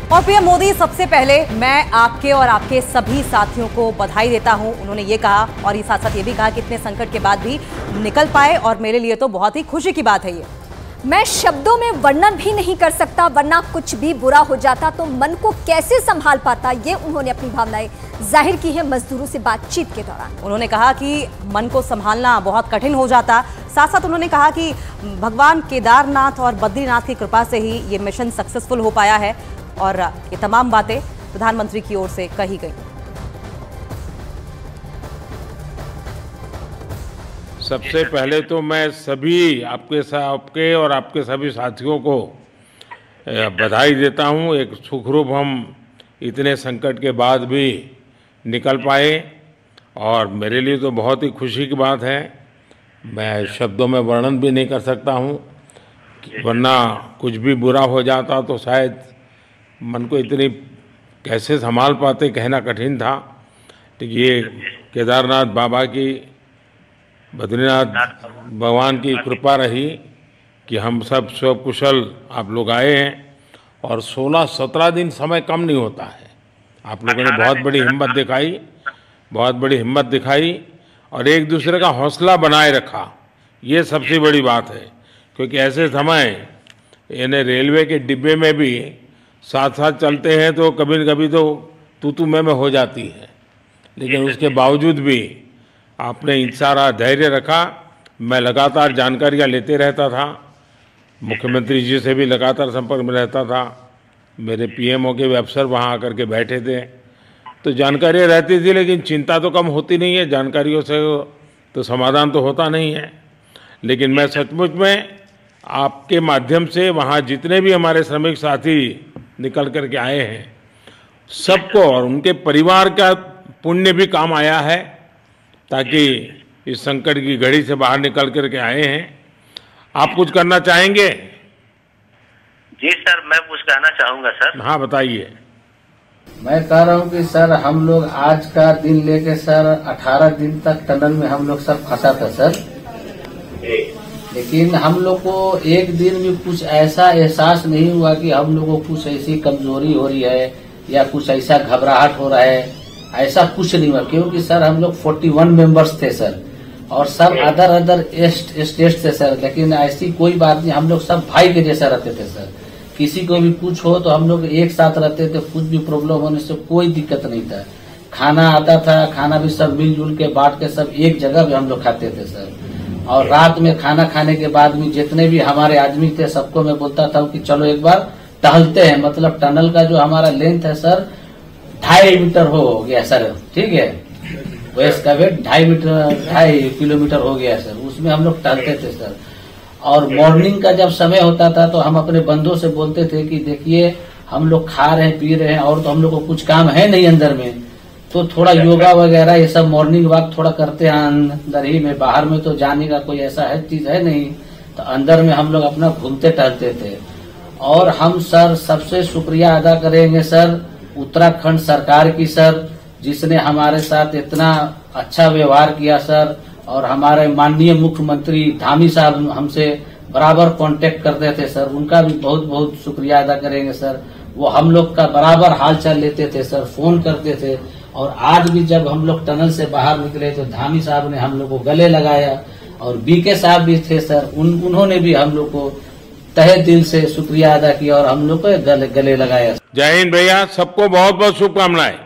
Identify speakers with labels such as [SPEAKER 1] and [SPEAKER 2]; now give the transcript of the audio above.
[SPEAKER 1] और पीएम मोदी, सबसे पहले मैं आपके और आपके सभी साथियों को बधाई देता हूं। उन्होंने ये कहा और साथ साथ ये भी कहा कि इतने संकट के बाद भी निकल पाए और मेरे लिए तो बहुत ही खुशी की बात है ये।
[SPEAKER 2] मैं शब्दों में वर्णन भी नहीं कर सकता, वरना कुछ भी बुरा हो जाता तो मन को कैसे संभाल पाता, ये उन्होंने अपनी भावनाएं जाहिर की है मजदूरों से बातचीत के दौरान। उन्होंने कहा कि मन को संभालना बहुत कठिन हो जाता। साथ साथ उन्होंने कहा कि भगवान केदारनाथ और बद्रीनाथ की कृपा से ही ये मिशन सक्सेसफुल हो पाया है और ये तमाम बातें प्रधानमंत्री की ओर से कही गई।
[SPEAKER 3] सबसे पहले तो मैं सभी आपके और आपके सभी साथियों को बधाई देता हूं। एक सुखरूप हम इतने संकट के बाद भी निकल पाए और मेरे लिए तो बहुत ही खुशी की बात है। मैं शब्दों में वर्णन भी नहीं कर सकता हूं, वरना कुछ भी बुरा हो जाता तो शायद मन को इतनी कैसे संभाल पाते, कहना कठिन था। तो ये केदारनाथ बाबा की, बद्रीनाथ भगवान की कृपा रही कि हम सब कुशल आप लोग आए हैं और 16-17 दिन समय कम नहीं होता है। आप लोगों ने बहुत बड़ी हिम्मत दिखाई और एक दूसरे का हौसला बनाए रखा। ये सबसे बड़ी बात है, क्योंकि ऐसे समय यानी रेलवे के डिब्बे में भी साथ साथ चलते हैं तो कभी न कभी तो तू मैं हो जाती है, लेकिन उसके बावजूद भी आपने सारा धैर्य रखा। मैं लगातार जानकारियां लेते रहता था, मुख्यमंत्री जी से भी लगातार संपर्क में रहता था, मेरे पीएमओ के भी अफसर वहां आकर के बैठे थे, तो जानकारियां रहती थी, लेकिन चिंता तो कम होती नहीं है। जानकारियों से तो समाधान तो होता नहीं है। लेकिन मैं सचमुच में आपके माध्यम से वहाँ जितने भी हमारे श्रमिक साथी निकल कर के आए हैं, सबको और उनके परिवार का पुण्य भी काम आया है, ताकि इस संकट की घड़ी से बाहर निकल करके आए हैं। आप कुछ करना चाहेंगे?
[SPEAKER 4] जी सर, मैं कुछ कहना चाहूंगा सर।
[SPEAKER 3] हाँ बताइए।
[SPEAKER 5] मैं कह रहा हूँ कि सर हम लोग आज का दिन लेके सर 18 दिन तक टनल में हम लोग सब फंसा था सर, लेकिन हम लोग को एक दिन भी कुछ ऐसा एहसास नहीं हुआ कि हम लोग को कुछ ऐसी कमजोरी हो रही है या कुछ ऐसा घबराहट हो रहा है। ऐसा कुछ नहीं हुआ, क्योंकि सर हम लोग 41 मेंबर्स थे सर, और सब अदर स्टेट थे सर, लेकिन ऐसी कोई बात नहीं। हम लोग सब भाई के जैसा रहते थे सर। किसी को भी कुछ हो तो हम लोग एक साथ रहते थे, कुछ भी प्रॉब्लम होने से कोई दिक्कत नहीं था। खाना आता था, खाना भी सब मिलजुल के बांट के सब एक जगह भी हम लोग खाते थे सर। और रात में खाना खाने के बाद में जितने भी हमारे आदमी थे सबको मैं बोलता था कि चलो एक बार टहलते हैं। मतलब टनल का जो हमारा लेंथ है सर 2.5 मीटर हो गया सर, ठीक है, वेस्ट का वेट 2.5 किलोमीटर हो गया सर। उसमें हम लोग टहलते थे सर। और मॉर्निंग का जब समय होता था तो हम अपने बंदों से बोलते थे कि देखिए हम लोग खा रहे हैं, पी रहे हैं, और तो हम लोग को कुछ काम है नहीं अंदर में, तो थोड़ा योगा वगैरह ये सब मॉर्निंग वॉक थोड़ा करते हैं अंदर ही में। बाहर में तो जाने का कोई ऐसा है चीज है नहीं, तो अंदर में हम लोग अपना घूमते टहलते थे। और हम सर सबसे शुक्रिया अदा करेंगे सर उत्तराखंड सरकार की सर, जिसने हमारे साथ इतना अच्छा व्यवहार किया सर। और हमारे माननीय मुख्यमंत्री धामी साहब हमसे बराबर कांटेक्ट करते थे सर, उनका भी बहुत बहुत शुक्रिया अदा करेंगे सर। वो हम लोग का बराबर हाल चाल लेते थे सर, फोन करते थे। और आज भी जब हम लोग टनल से बाहर निकले तो धामी साहब ने हम लोग को गले लगाया, और बीके साहब भी थे सर, उन्होंने भी हम लोग को तहे दिल से शुक्रिया अदा किया और हम लोग को गले लगाया।
[SPEAKER 3] जय हिंद भैया, सबको बहुत बहुत शुभकामनाएं।